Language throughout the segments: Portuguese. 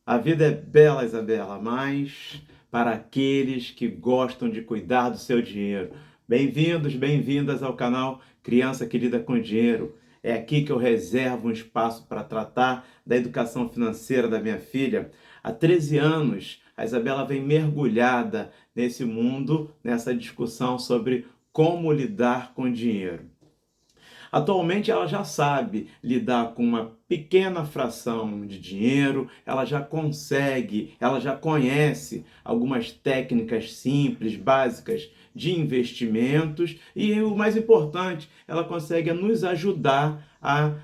A vida é bela, Isabela, mas para aqueles que gostam de cuidar do seu dinheiro. Bem-vindos, bem-vindas ao canal Criança que Lida com Dinheiro. É aqui que eu reservo um espaço para tratar da educação financeira da minha filha. Há 13 anos, a Isabela vem mergulhada nesse mundo, nessa discussão sobre como lidar com dinheiro. Atualmente ela já sabe lidar com uma pequena fração de dinheiro, ela já consegue, ela já conhece algumas técnicas simples, básicas de investimentos e o mais importante, ela consegue nos ajudar a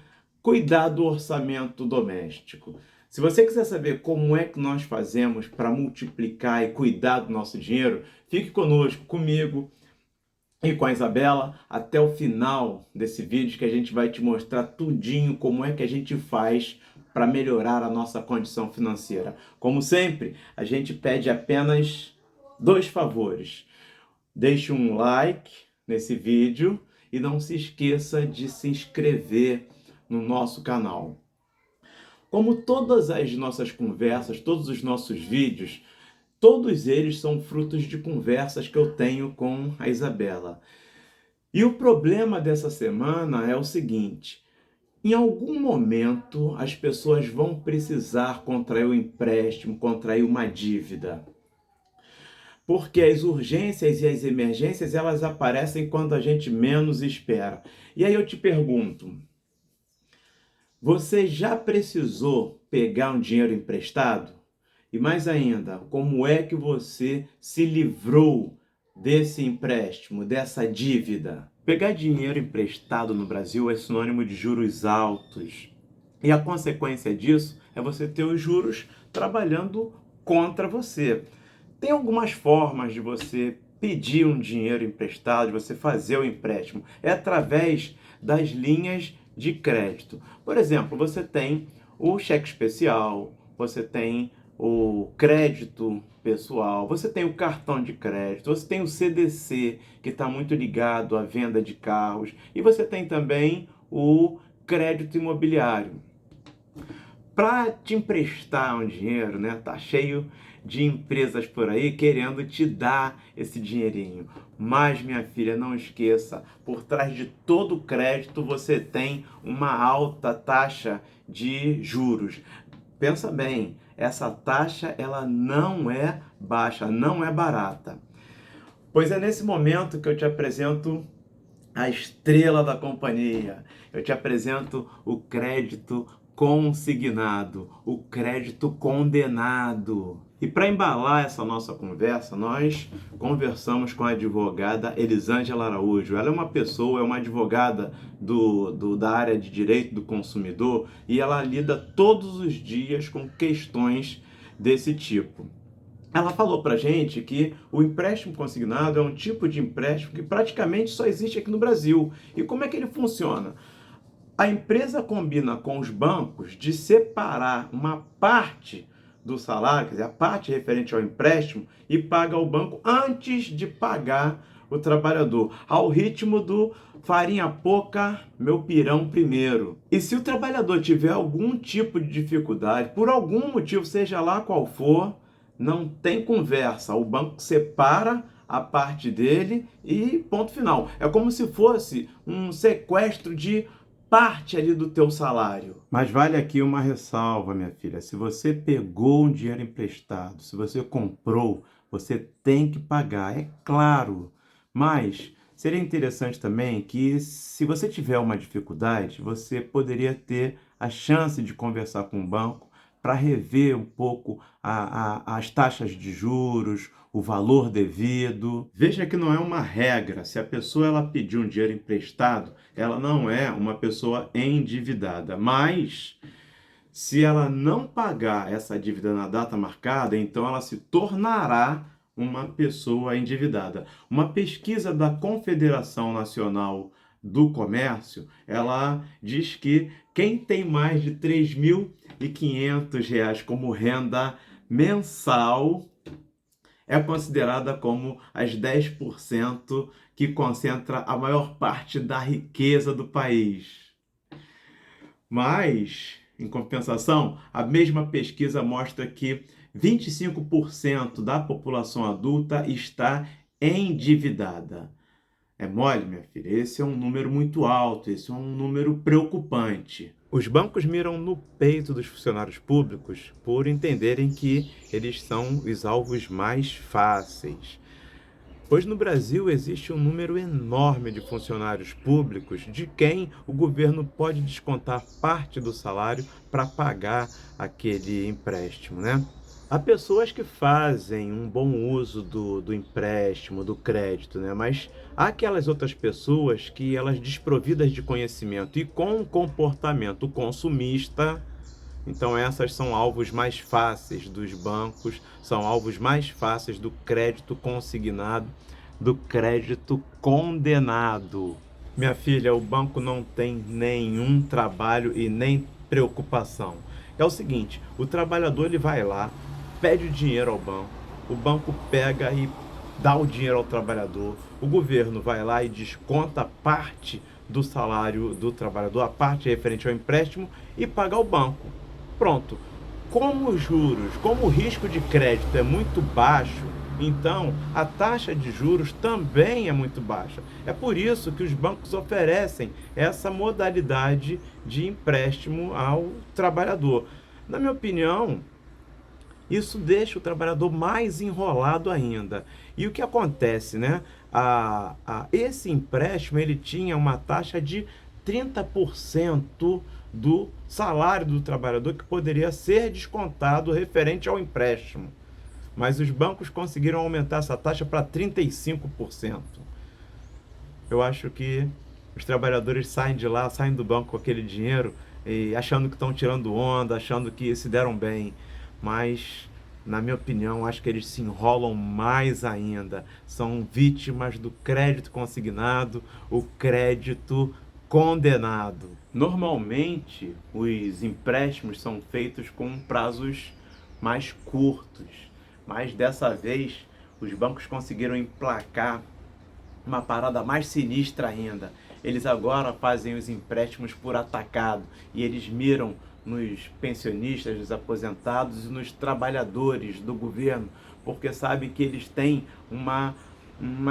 cuidar do orçamento doméstico. Se você quiser saber como é que nós fazemos para multiplicar e cuidar do nosso dinheiro, fique conosco, comigo e com a Isabela até o final desse vídeo que a gente vai te mostrar tudinho como é que a gente faz para melhorar a nossa condição financeira. Como sempre, a gente pede apenas dois favores. Deixe um like nesse vídeo e não se esqueça de se inscrever no nosso canal. Como todas as nossas conversas, todos os nossos vídeos, todos eles são frutos de conversas que eu tenho com a Isabela. E o problema dessa semana é o seguinte: em algum momento as pessoas vão precisar contrair um empréstimo, contrair uma dívida. Porque as urgências e as emergências, elas aparecem quando a gente menos espera. E aí eu te pergunto, você já precisou pegar um dinheiro emprestado? E mais ainda, como é que você se livrou desse empréstimo, dessa dívida? Pegar dinheiro emprestado no Brasil é sinônimo de juros altos. E a consequência disso é você ter os juros trabalhando contra você. Tem algumas formas de você pedir um dinheiro emprestado, de você fazer o empréstimo. É através das linhas de crédito. Por exemplo, você tem o cheque especial, você tem o crédito pessoal, você tem o cartão de crédito, você tem o CDC, que está muito ligado à venda de carros, e você tem também o crédito imobiliário. Para te emprestar um dinheiro, né? Tá cheio de empresas por aí querendo te dar esse dinheirinho. Mas, minha filha, não esqueça, por trás de todo crédito você tem uma alta taxa de juros. Pensa bem, essa taxa ela não é baixa, não é barata. Pois é nesse momento que eu te apresento a estrela da companhia. Eu te apresento o crédito consignado, o crédito condenado. E para embalar essa nossa conversa, nós conversamos com a advogada Elisângela Araújo. Ela é uma pessoa, é uma advogada da área de direito do consumidor e ela lida todos os dias com questões desse tipo. Ela falou pra gente que o empréstimo consignado é um tipo de empréstimo que praticamente só existe aqui no Brasil. E como é que ele funciona? A empresa combina com os bancos de separar uma parte do salário, quer dizer, a parte referente ao empréstimo, e paga ao banco antes de pagar o trabalhador, ao ritmo do farinha pouca, meu pirão primeiro. E se o trabalhador tiver algum tipo de dificuldade, por algum motivo, seja lá qual for, não tem conversa. O banco separa a parte dele e ponto final. É como se fosse um sequestro de parte ali do teu salário. Mas vale aqui uma ressalva, minha filha. Se você pegou um dinheiro emprestado, se você comprou, você tem que pagar, é claro. Mas seria interessante também que, se você tiver uma dificuldade, você poderia ter a chance de conversar com o banco para rever um pouco as taxas de juros, o valor devido. Veja que não é uma regra. Se a pessoa ela pedir um dinheiro emprestado, ela não é uma pessoa endividada. Mas, se ela não pagar essa dívida na data marcada, então ela se tornará uma pessoa endividada. Uma pesquisa da Confederação Nacional do Comércio, ela diz que quem tem mais de R$ 3.500 como renda mensal é considerada como as 10% que concentra a maior parte da riqueza do país. Mas Em compensação, a mesma pesquisa mostra que 25% da população adulta está endividada. É mole, minha filha? Esse é um número muito alto, esse é um número preocupante. Os bancos miram no peito dos funcionários públicos por entenderem que eles são os alvos mais fáceis. Pois no Brasil existe um número enorme de funcionários públicos de quem o governo pode descontar parte do salário para pagar aquele empréstimo, né? Há pessoas que fazem um bom uso do empréstimo, do crédito, né? Mas há aquelas outras pessoas que elas desprovidas de conhecimento e com um comportamento consumista, então essas são alvos mais fáceis dos bancos, são alvos mais fáceis do crédito consignado, do crédito condenado. Minha filha, o banco não tem nenhum trabalho e nem preocupação. É o seguinte, o trabalhador ele vai lá, pede o dinheiro ao banco, o banco pega e dá o dinheiro ao trabalhador, o governo vai lá e desconta parte do salário do trabalhador, a parte referente ao empréstimo, e paga ao banco. Pronto. Como os juros, como o risco de crédito é muito baixo, então a taxa de juros também é muito baixa. É por isso que os bancos oferecem essa modalidade de empréstimo ao trabalhador. Na minha opinião, isso deixa o trabalhador mais enrolado ainda. E o que acontece, né? Esse empréstimo ele tinha uma taxa de 30% do salário do trabalhador que poderia ser descontado referente ao empréstimo. Mas os bancos conseguiram aumentar essa taxa para 35%. Eu acho que os trabalhadores saem de lá, saem do banco com aquele dinheiro, e achando que estão tirando onda, achando que se deram bem. Mas, na minha opinião, acho que eles se enrolam mais ainda. São vítimas do crédito consignado, o crédito condenado. Normalmente, os empréstimos são feitos com prazos mais curtos, mas dessa vez os bancos conseguiram emplacar uma parada mais sinistra ainda. Eles agora fazem os empréstimos por atacado e eles miram nos pensionistas, nos aposentados e nos trabalhadores do governo, porque sabem que eles têm uma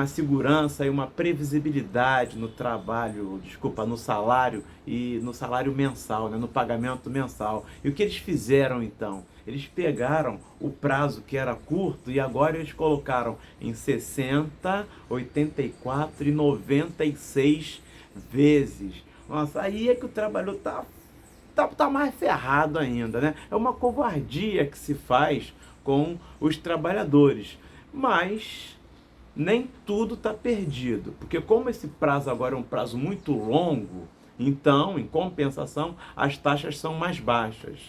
segurança e uma previsibilidade no trabalho, no salário e no salário mensal, né, no pagamento mensal. E o que eles fizeram então? Eles pegaram o prazo que era curto e agora eles colocaram em 60, 84 e 96 vezes. Nossa, aí é que o trabalhador tá mais ferrado ainda, né? É uma covardia que se faz com os trabalhadores. Mas nem tudo está perdido, porque como esse prazo agora é um prazo muito longo, então, em compensação, as taxas são mais baixas.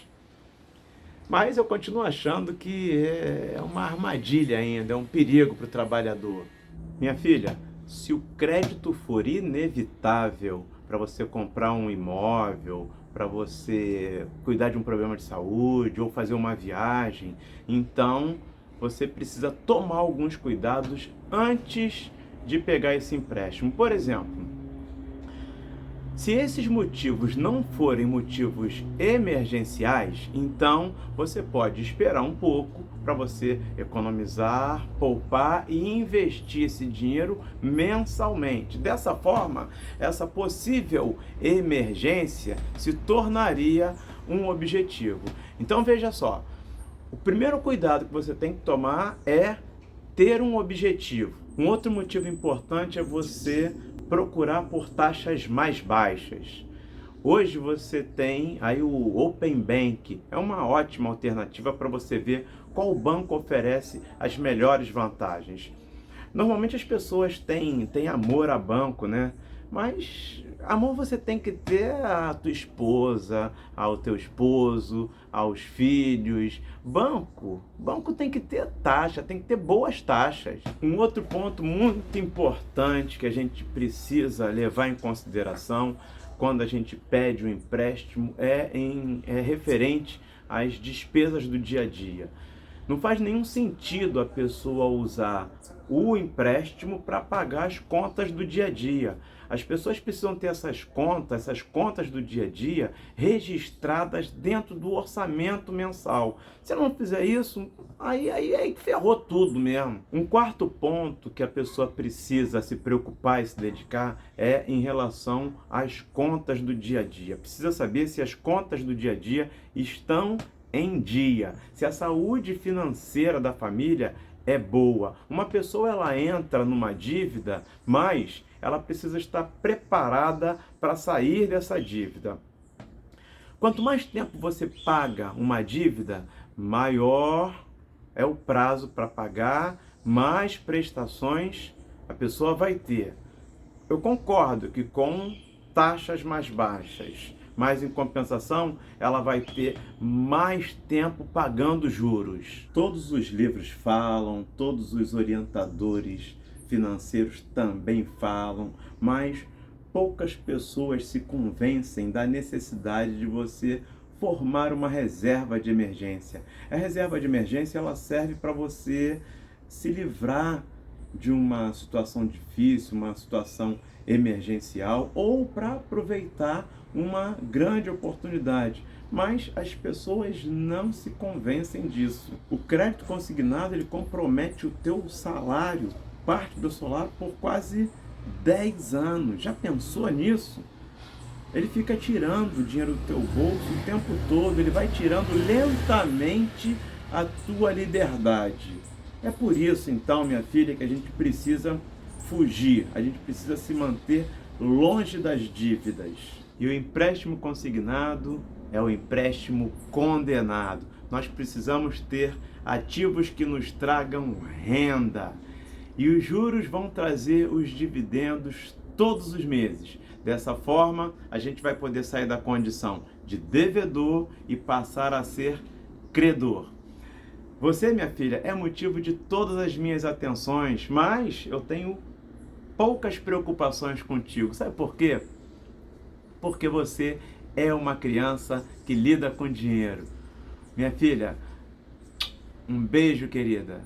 Mas eu continuo achando que é uma armadilha ainda, é um perigo para o trabalhador. Minha filha, se o crédito for inevitável para você comprar um imóvel, para você cuidar de um problema de saúde ou fazer uma viagem, então você precisa tomar alguns cuidados antes de pegar esse empréstimo. Por exemplo, se esses motivos não forem motivos emergenciais, então você pode esperar um pouco para você economizar, poupar e investir esse dinheiro mensalmente. Dessa forma, essa possível emergência se tornaria um objetivo. Então veja só, o primeiro cuidado que você tem que tomar é ter um objetivo. Um outro motivo importante é você procurar por taxas mais baixas. Hoje você tem aí o Open Bank, é uma ótima alternativa para você ver qual banco oferece as melhores vantagens. Normalmente as pessoas têm amor a banco, né? Mas amor você tem que ter à tua esposa, ao teu esposo, aos filhos. Banco tem que ter taxa, tem que ter boas taxas. Um outro ponto muito importante que a gente precisa levar em consideração quando a gente pede um empréstimo é referente às despesas do dia a dia. Não faz nenhum sentido a pessoa usar o empréstimo para pagar as contas do dia a dia. As pessoas precisam ter essas contas do dia a dia, registradas dentro do orçamento mensal. Se não fizer isso, aí ferrou tudo mesmo. Um quarto ponto que a pessoa precisa se preocupar e se dedicar é em relação às contas do dia a dia. Precisa saber se as contas do dia a dia estão em dia, se a saúde financeira da família é boa. Uma pessoa ela entra numa dívida, mas ela precisa estar preparada para sair dessa dívida. Quanto mais tempo você paga uma dívida, maior é o prazo para pagar, mais prestações a pessoa vai ter. Eu concordo que com taxas mais baixas, mas em compensação ela vai ter mais tempo pagando juros. Todos os livros falam, todos os orientadores financeiros também falam, mas poucas pessoas se convencem da necessidade de você formar uma reserva de emergência. A reserva de emergência ela serve para você se livrar de uma situação difícil, uma situação emergencial ou para aproveitar uma grande oportunidade. Mas as pessoas não se convencem disso. O crédito consignado ele compromete o teu salário, parte do salário, por quase 10 anos. Já pensou nisso? Ele fica tirando o dinheiro do teu bolso o tempo todo, ele vai tirando lentamente a tua liberdade. É por isso, então, minha filha, que a gente precisa fugir, a gente precisa se manter longe das dívidas. E o empréstimo consignado é o empréstimo condenado. Nós precisamos ter ativos que nos tragam renda. E os juros vão trazer os dividendos todos os meses. Dessa forma, a gente vai poder sair da condição de devedor e passar a ser credor. Você, minha filha, é motivo de todas as minhas atenções, mas eu tenho poucas preocupações contigo. Sabe por quê? Porque você é uma criança que lida com dinheiro. Minha filha, um beijo, querida.